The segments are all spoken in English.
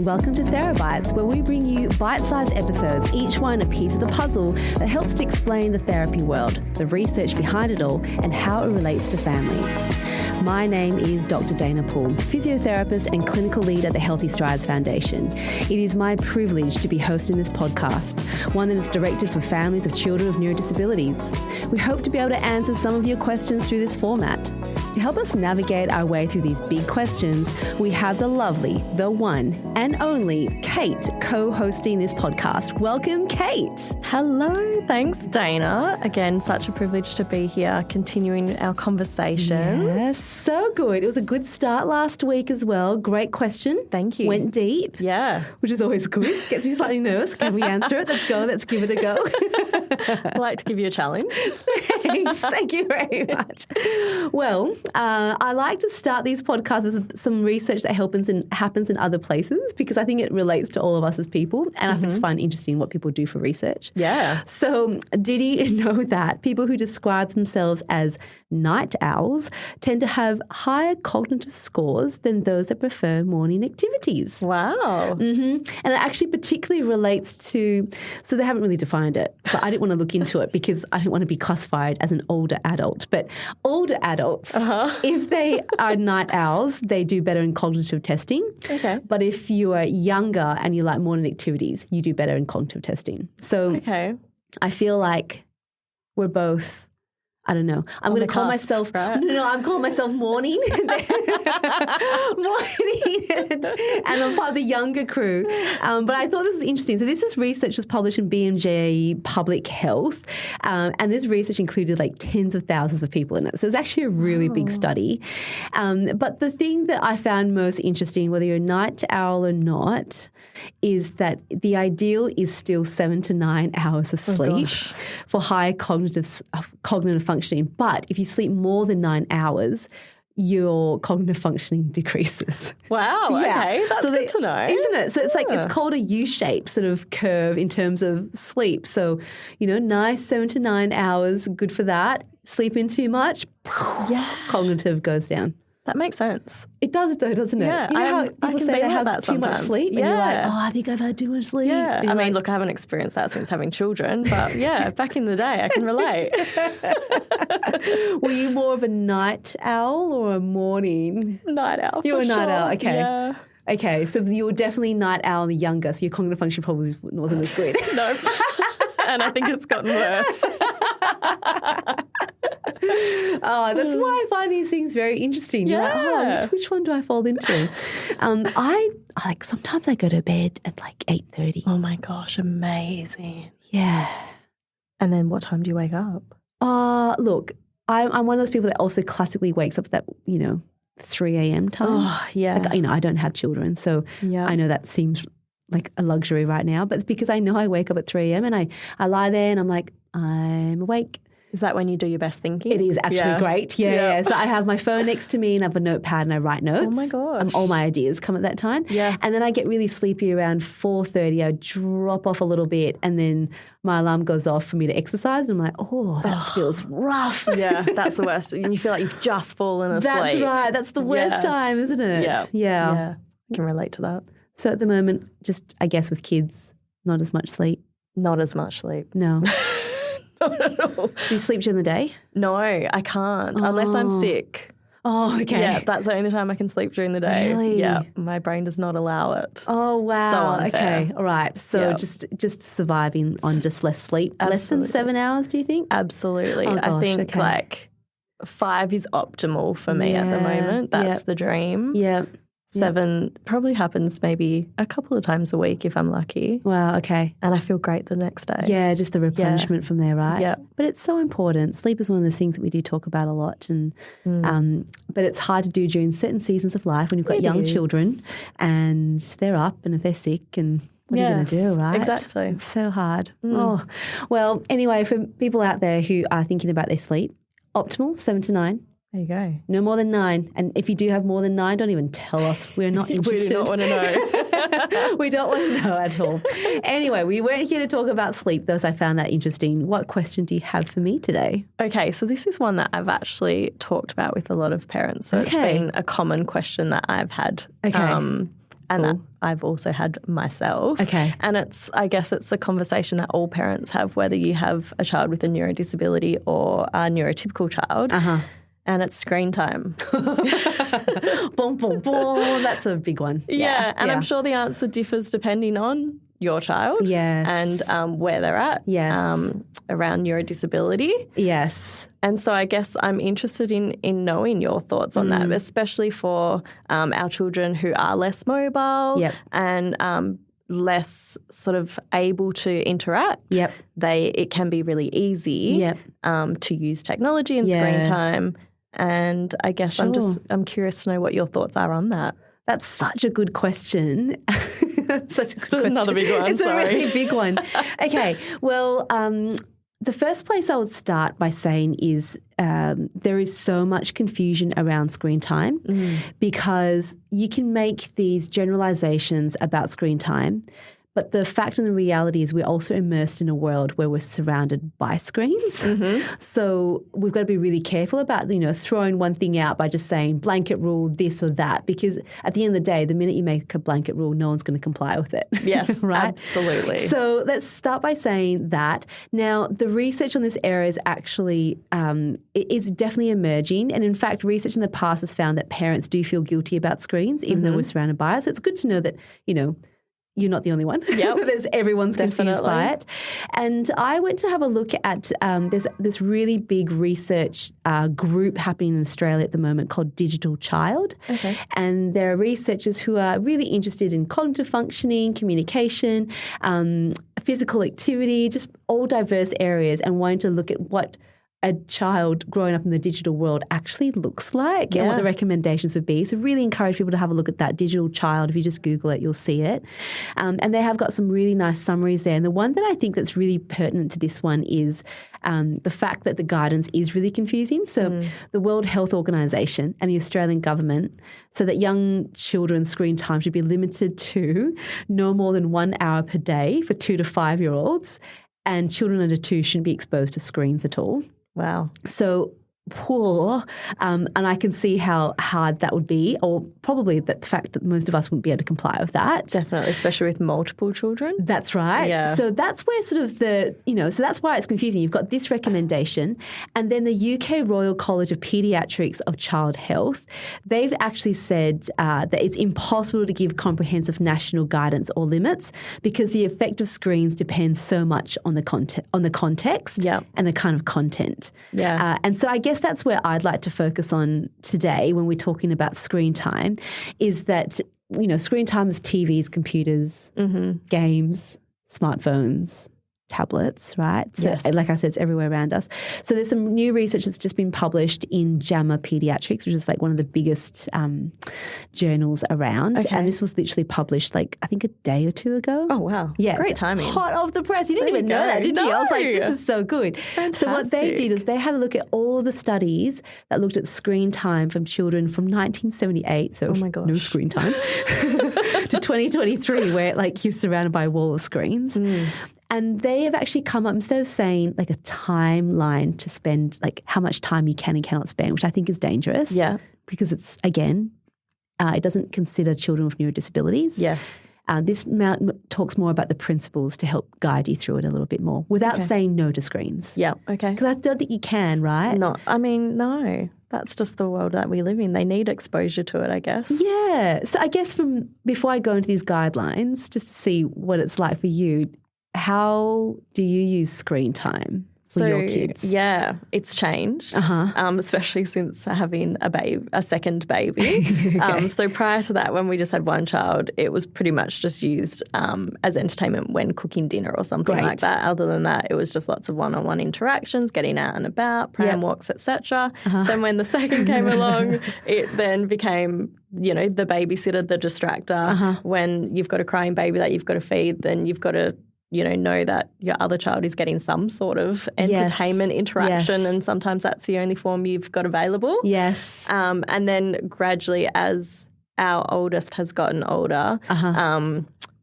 welcome to Therabites, where we bring you bite-sized episodes, each one a piece of the puzzle that helps to explain the therapy world, the research behind it all, and how it relates to families. My name is Dr. Dana Poole, physiotherapist and clinical lead at the Healthy Strides Foundation. It is my privilege to be hosting this podcast, one that is directed for families of children with neurodisabilities. We hope to be able to answer some of your questions through this format. To help us navigate our way through these big questions, we have the lovely, the one and only Kate co-hosting this podcast. Welcome, Kate. Hello. Thanks, Dana. Again, such a privilege to be here, continuing our conversations. Yes, so good. It was a good start last week as well. Great question. Thank you. Went deep. Yeah. Which is always good. Gets me slightly nervous. Can we answer it? Let's go. Let's give it a go. I'd like to give you a challenge. Thanks. Thank you very much. Well, I like to start these podcasts with some research that happens in other places because I think it relates to all of us as people, and I just find it interesting what people do for research. Yeah. So did you know that people who describe themselves as night owls tend to have higher cognitive scores than those that prefer morning activities? Wow. And it actually particularly relates to, so they haven't really defined it, but I didn't want to look into it because I didn't want to be classified as an older adult. But older adults, if they are night owls, they do better in cognitive testing. Okay. But if you are younger and you like morning activities, you do better in cognitive testing. So Okay. I feel like we're both, I don't know. I'm going to call myself, right? No, I'm calling myself morning. Morning. And I'm part of the younger crew. But I thought this was interesting. So this research was published in BMJ Public Health. And this research included like tens of thousands of people in it. So it's actually a really big study. But the thing that I found most interesting, whether you're a night owl or not, is that the ideal is still 7 to 9 hours of sleep for high cognitive functioning. But if you sleep more than 9 hours, your cognitive functioning decreases. Wow. Yeah. Okay. That's good to know. Isn't it? So it's like, it's called a U-shaped sort of curve in terms of sleep. So, nice 7 to 9 hours, good for that. Sleeping too much, cognitive goes down. That makes sense. It does though, doesn't it? Yeah. You know how people say they have too much sleep? Yeah. And you're like, I think I've had too much sleep. Yeah. I mean, look, I haven't experienced that since having children, but yeah, back in the day, I can relate. Were you more of a night owl or a morning? Night owl. You were a night sure. owl, okay. Yeah. Okay, so you were definitely night owl and the younger, so your cognitive function probably wasn't as good. No. And I think it's gotten worse. That's why I find these things very interesting. Yeah. You're like, which one do I fall into? Sometimes I go to bed at like 8:30. Oh my gosh, amazing. Yeah. And then what time do you wake up? Look, I'm one of those people that also classically wakes up at that, 3 a.m. time. Oh, yeah. Like, I don't have children, so I know that seems like a luxury right now, but it's because I know I wake up at 3 a.m. and I lie there and I'm like, I'm awake. Is that when you do your best thinking? It is actually great. Yeah. So I have my phone next to me and I have a notepad and I write notes. Oh my gosh. All my ideas come at that time. Yeah. And then I get really sleepy around 4:30. I drop off a little bit and then my alarm goes off for me to exercise and I'm like, that feels rough. Yeah, that's the worst. And you feel like you've just fallen asleep. That's right. That's the worst time, isn't it? Yeah. I can relate to that. So at the moment, just I guess with kids, not as much sleep. Not as much sleep. No. Not at all. Do you sleep during the day? No, I can't unless I'm sick. Oh, okay. Yeah, that's the only time I can sleep during the day. Really? Yeah, my brain does not allow it. Oh, wow. So unfair. Okay, all right. So just surviving on just less sleep. Absolutely. Less than 7 hours, do you think? Absolutely. Oh, gosh, I think like 5 is optimal for me at the moment. That's the dream. Yeah. 7 probably happens maybe a couple of times a week if I'm lucky. Wow, okay. And I feel great the next day. Yeah, just the replenishment from there, right? Yeah. But it's so important. Sleep is one of those things that we do talk about a lot. And but it's hard to do during certain seasons of life when you've got young children and they're up and if they're sick and what are you going to do, right? Exactly. It's so hard. Oh, well, anyway, for people out there who are thinking about their sleep, optimal, 7 to 9. There you go. No more than 9. And if you do have more than 9, don't even tell us. We're not interested. We do not want to know. We don't want to know at all. Anyway, we weren't here to talk about sleep, though, so I found that interesting. What question do you have for me today? Okay, so this is one that I've actually talked about with a lot of parents. So it's been a common question that I've had. and that I've also had myself. Okay. And I guess it's a conversation that all parents have, whether you have a child with a neurodisability or a neurotypical child. And it's screen time. Boom, boom, boom. That's a big one. Yeah. And I'm sure the answer differs depending on your child. Yes. And where they're at. Yes. Around neurodisability. Yes. And so I guess I'm interested in knowing your thoughts on that, especially for our children who are less mobile and less sort of able to interact. It can be really easy to use technology and screen time. And I guess I'm curious to know what your thoughts are on that. That's such a good question. Such a good question. Another big one. It's a really big one. Okay. Well, the first place I would start by saying is there is so much confusion around screen time because you can make these generalizations about screen time, but the fact and the reality is we're also immersed in a world where we're surrounded by screens. So we've got to be really careful about, throwing one thing out by just saying blanket rule this or that, because at the end of the day, the minute you make a blanket rule, no one's going to comply with it. Yes, right? Absolutely. So let's start by saying that. Now, the research on this area is actually, it is definitely emerging. And in fact, research in the past has found that parents do feel guilty about screens, even though we're surrounded by it. So it's good to know that, you're not the only one. Everyone's confused by it. And I went to have a look at there's this really big research group happening in Australia at the moment called Digital Child. And there are researchers who are really interested in cognitive functioning, communication, physical activity, just all diverse areas, and wanting to look at what a child growing up in the digital world actually looks like and what the recommendations would be. So really encourage people to have a look at that Digital Child. If you just Google it, you'll see it. And they have got some really nice summaries there. And the one that I think that's really pertinent to this one is the fact that the guidance is really confusing. So the World Health Organization and the Australian government so that young children's screen time should be limited to no more than 1 hour per day for 2 to 5 year olds, and children under 2 shouldn't be exposed to screens at all. Wow. So poor, and I can see how hard that would be, or probably the fact that most of us wouldn't be able to comply with that. Definitely, especially with multiple children. That's right. Yeah. So that's where sort of so that's why it's confusing. You've got this recommendation, and then the UK Royal College of Pediatrics of Child Health, they've actually said that it's impossible to give comprehensive national guidance or limits because the effect of screens depends so much on the context and the kind of content. And so I guess that's where I'd like to focus on today when we're talking about screen time, is that, screen time is TVs, computers, games, smartphones, tablets, right? So, like I said, it's everywhere around us. So there's some new research that's just been published in JAMA Pediatrics, which is like one of the biggest journals around. And this was literally published I think a day or two ago. Oh, wow. Yeah. Great timing. Hot off the press. You didn't even know that, did you? I was like, this is so good. Fantastic. So what they did is they had a look at all the studies that looked at screen time from children from 1978, so oh my gosh, no screen time, to 2023 where you're surrounded by a wall of screens. And they have actually come up, instead of saying a timeline to spend, how much time you can and cannot spend, which I think is dangerous. Yeah. Because it's, again, it doesn't consider children with neurodisabilities. Yes. This talks more about the principles to help guide you through it a little bit more without saying no to screens. Yeah, okay. Because I don't think you can, right? No. That's just the world that we live in. They need exposure to it, I guess. Yeah. So I guess before I go into these guidelines, just to see what it's like for you, how do you use screen time for your kids? Yeah, it's changed, especially since having a second baby. So prior to that, when we just had one child, it was pretty much just used as entertainment when cooking dinner or something like that. Other than that, it was just lots of one-on-one interactions, getting out and about, pram walks, etc. Then when the second came along, it then became the babysitter, the distractor. When you've got a crying baby that you've got to feed, then you've got to know that your other child is getting some sort of entertainment interaction, and sometimes that's the only form you've got available. Yes. And then gradually, as our oldest has gotten older,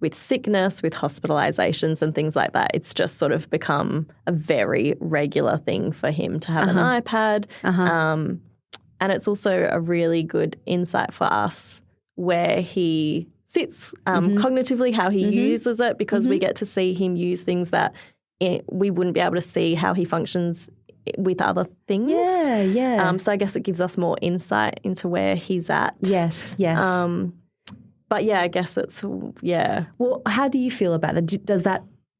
with sickness, with hospitalizations and things like that, it's just sort of become a very regular thing for him to have an iPad. And it's also a really good insight for us where he sits, cognitively, how he uses it, because we get to see him use things that we wouldn't be able to see how he functions with other things. Yeah. So I guess it gives us more insight into where he's at. Yes. But yeah, I guess it's, Well, how do you feel about that?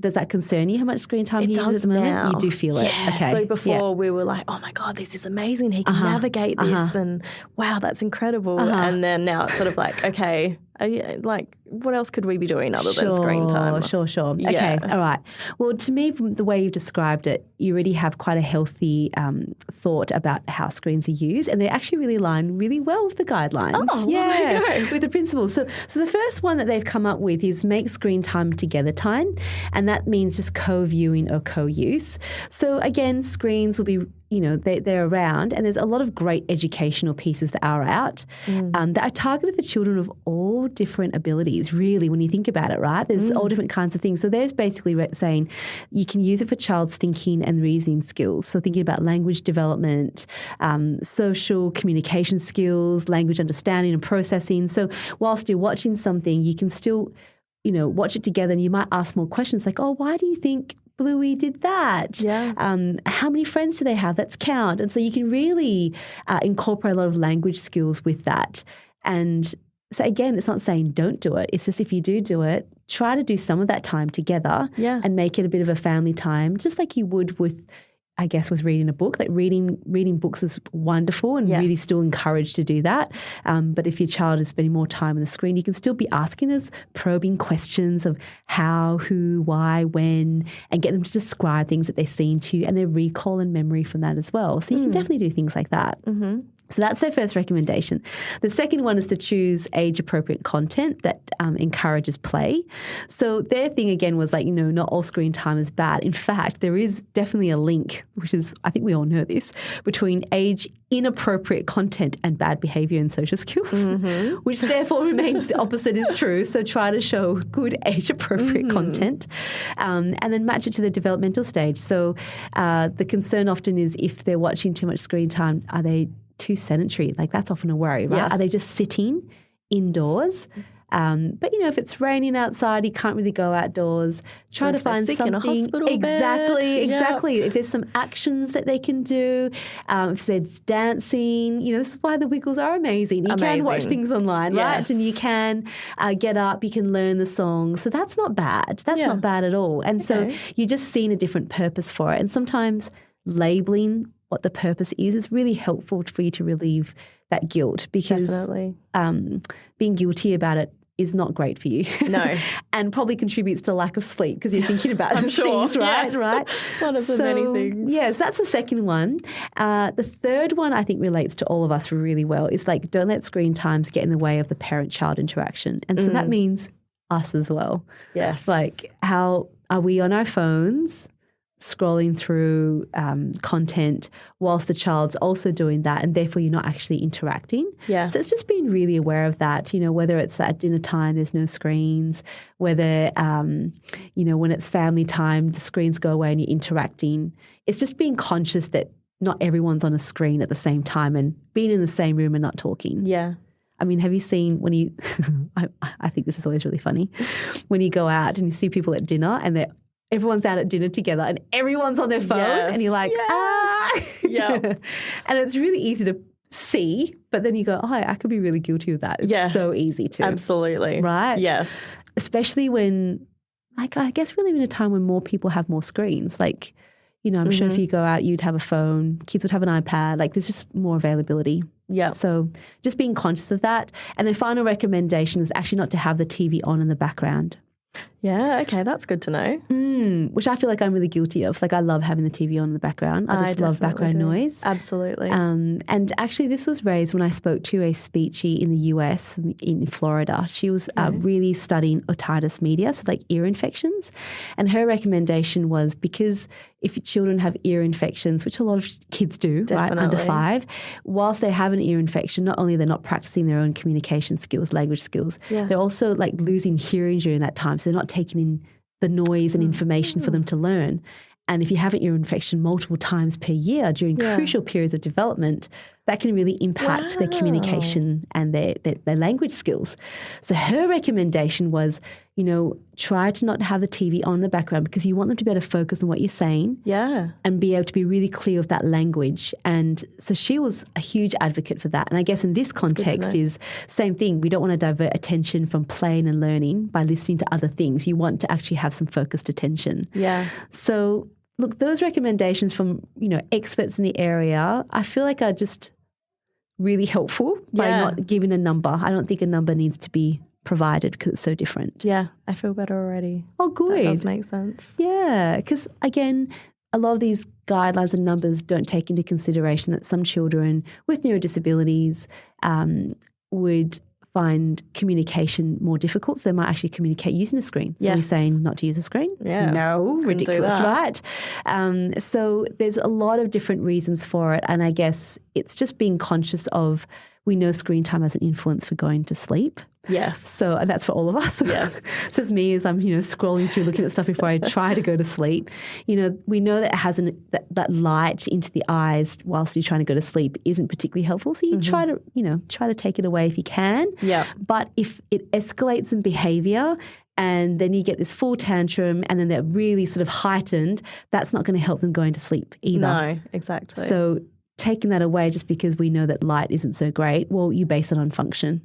Does that concern you, how much screen time he uses at the moment? Now. You do feel it? Yeah. Okay. So before we were like, oh my God, this is amazing. He can navigate this and wow, that's incredible. And then now it's sort of like, okay, like what else could we be doing other than screen time? Sure. Yeah. Okay, all right. Well, to me, from the way you've described it, you already have quite a healthy thought about how screens are used, and they actually really align really well with the guidelines. Oh, yeah, with the principles. So the first one that they've come up with is make screen time together time, and that means just co-viewing or co-use. So again, screens will be, they're around, and there's a lot of great educational pieces that are out that are targeted for children of all different abilities, really, when you think about it, right? There's all different kinds of things. So there's basically saying you can use it for child's thinking and reasoning skills. So thinking about language development, social communication skills, language understanding and processing. So whilst you're watching something, you can still, watch it together, and you might ask more questions like, oh, why do you think Bluey did that? Yeah. How many friends do they have? Let's count. And so you can really incorporate a lot of language skills with that. And so again, it's not saying don't do it. It's just if you do it, try to do some of that time together and make it a bit of a family time, just like you would with, I guess, with reading a book. Like reading books is wonderful and really still encouraged to do that. But if your child is spending more time on the screen, you can still be asking those probing questions of how, who, why, when, and get them to describe things that they've seen to you and their recall and memory from that as well. So you can definitely do things like that. Mm-hmm. So that's their first recommendation. The second one is to choose age-appropriate content that encourages play. So their thing, again, was like, not all screen time is bad. In fact, there is definitely a link, which is, I think we all know this, between age-inappropriate content and bad behaviour and social skills, which therefore remains the opposite is true. So try to show good age-appropriate content and then match it to the developmental stage. So the concern often is if they're watching too much screen time, are they too sedentary? Like that's often a worry, right? Yes. Are they just sitting indoors? But if it's raining outside, you can't really go outdoors. Try to find sick something. In a hospital Exactly. Yep. If there's some actions that they can do, if there's dancing, this is why the Wiggles are amazing. You can watch things online, right? And you can get up, you can learn the songs. So that's not bad. That's not bad at all. And so you're just seeing a different purpose for it. And sometimes labeling what the purpose is really helpful for you to relieve that guilt, because being guilty about it is not great for you. No. And probably contributes to lack of sleep because you're thinking about those things, right? Yeah. Right. One of the many things. Yes, that's the second one. The third one I think relates to all of us really well is like, don't let screen times get in the way of the parent-child interaction. And so that means us as well. Yes. Like, how are we on our phones scrolling through content whilst the child's also doing that, and therefore you're not actually interacting. Yeah. So it's just being really aware of that, whether it's at dinner time, there's no screens, whether, when it's family time, the screens go away and you're interacting. It's just being conscious that not everyone's on a screen at the same time and being in the same room and not talking. Yeah. I mean, have you seen when you, I think this is always really funny, when you go out and you see people at dinner and everyone's out at dinner together and everyone's on their phone and you're like, Yeah. And it's really easy to see, but then you go, oh, I could be really guilty of that. It's so easy to. Absolutely. Right? Yes. Especially when, like, I guess we live in a time when more people have more screens. Like, I'm sure if you go out, you'd have a phone, kids would have an iPad. Like, there's just more availability. Yeah. So just being conscious of that. And the final recommendation is actually not to have the TV on in the background. Yeah, okay, that's good to know. Which I feel like I'm really guilty of. Like, I love having the TV on in the background. I just love background noise. Absolutely. And actually this was raised when I spoke to a speechie in the US, in Florida. She was really studying otitis media, so like ear infections. And her recommendation was, because if children have ear infections, which a lot of kids do, right, under 5, whilst they have an ear infection, not only they're not practicing their own communication skills, language skills, they're also like losing hearing during that time. So they're not taking in the noise and information for them to learn. And if you have an ear infection multiple times per year during crucial periods of development, that can really impact their communication and their language skills. So her recommendation was, try to not have the TV on in the background because you want them to be able to focus on what you're saying and be able to be really clear with that language. And so she was a huge advocate for that. And I guess in this context is same thing. We don't want to divert attention from playing and learning by listening to other things. You want to actually have some focused attention. Yeah. So look, those recommendations from, experts in the area, I feel like are just really helpful by not giving a number. I don't think a number needs to be provided because it's so different. Yeah, I feel better already. Oh, good. That does make sense. Yeah, because again, a lot of these guidelines and numbers don't take into consideration that some children with neurodisabilities would find communication more difficult. So they might actually communicate using a screen. So we're saying not to use a screen? Yeah. No, ridiculous, right? So there's a lot of different reasons for it. And I guess it's just being conscious of, we know screen time has an influence for going to sleep. Yes. So and that's for all of us. Yes. So it's me as I'm, scrolling through, looking at stuff before I try to go to sleep. We know that it has that light into the eyes whilst you're trying to go to sleep isn't particularly helpful. So you try to take it away if you can. Yeah. But if it escalates in behaviour and then you get this full tantrum and then they're really sort of heightened, that's not going to help them going to sleep either. No, exactly. So taking that away just because we know that light isn't so great, well, you base it on function.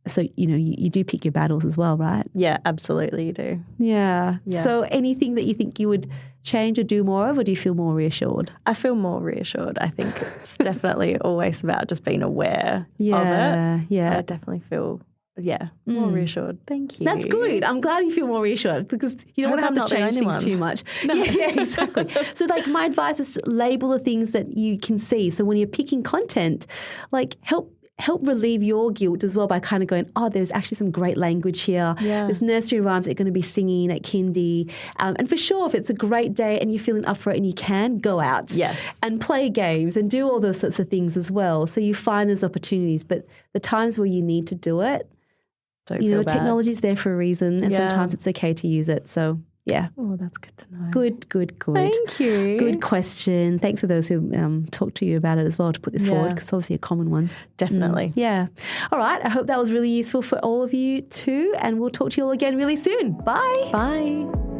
So, you do pick your battles as well, right? Yeah, absolutely you do. Yeah. So anything that you think you would change or do more of, or do you feel more reassured? I feel more reassured. I think it's definitely always about just being aware of it. Yeah. I definitely feel more reassured. Thank you. That's good. I'm glad you feel more reassured because you don't want to have to change things too much. No. Yeah, exactly. So my advice is to label the things that you can see. So when you're picking content, help relieve your guilt as well by kind of going, there's actually some great language here. Yeah. There's nursery rhymes that are going to be singing at kindy. And for sure, if it's a great day and you're feeling up for it and you can, go out. Yes. And play games and do all those sorts of things as well. So you find those opportunities. But the times where you need to do it, technology's there for a reason and sometimes it's okay to use it. So, yeah. Oh, that's good to know. Good. Thank you. Good question. Thanks for those who talked to you about it as well to put this forward because it's obviously a common one. Definitely. Yeah. All right. I hope that was really useful for all of you too and we'll talk to you all again really soon. Bye. Bye.